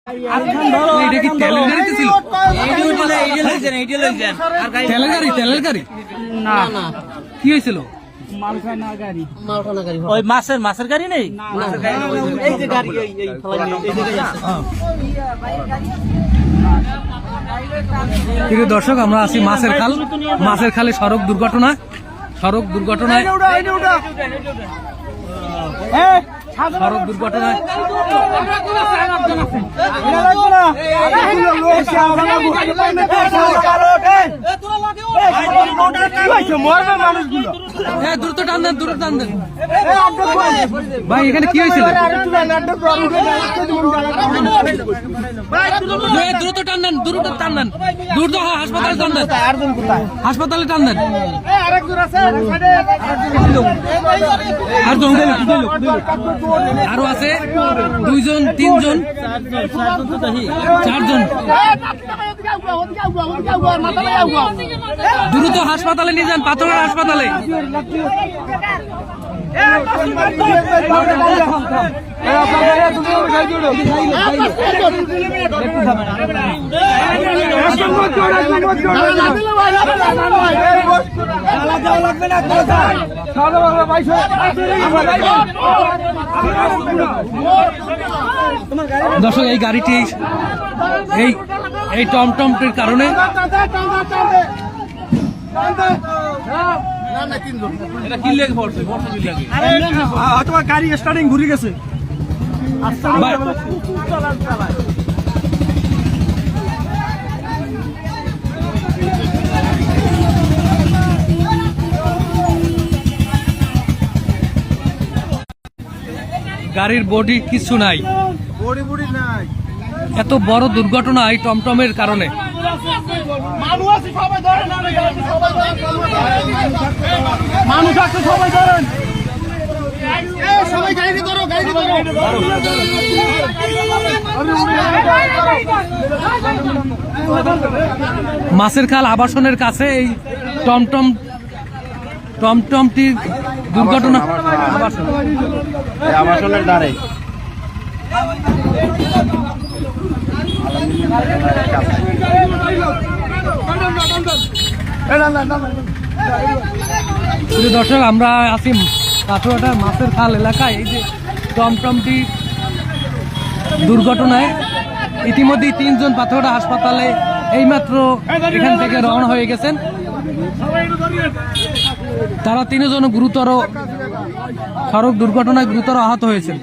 এটা কি তেলের গাড়িতে ছিল? তেলের গাড়ি না কি হয়েছিল? ওই মাছের গাড়ি নেই। প্রিয় দর্শক, আমরা আছি মাছের খালে সড়ক দুর্ঘটনায় সড়ক দুর্ঘটনায় দ্রুত টান দেন ভাই। এখানে কি হয়েছিল? দ্রুত টান দেন দ্রুত হাসপাতালে টান দেন। আরো আছে 2 জন 3 জন 4 জন। দ্রুত হাসপাতালে নিয়ে যান, পাথরের হাসপাতালে। দর্শক, এই গাড়িটি এই টমটমটির কারণে গাড়ি স্টার্টিং ঘুরে গেছে। গাড়ির বডি কিছু নাই, এত বড় দুর্ঘটনা এই টমটমের কারণে। মাছের খাল আবাসনের কাছে এই টমটমটির দুর্ঘটনা। আবাসনের দ্বারে দর্শক, আমরা আছি কাটোয়াটার মাছের খাল এলাকায়। এই যে টমটমটি দুর্ঘটনায় ইতিমধ্যেই 3 জন পাথরঘাটা হাসপাতালে এইমাত্র এখান থেকে রওনা হয়ে গেছেন। তারা 3 জন গুরুতর সড়ক দুর্ঘটনায় গুরুতর আহত হয়েছেন।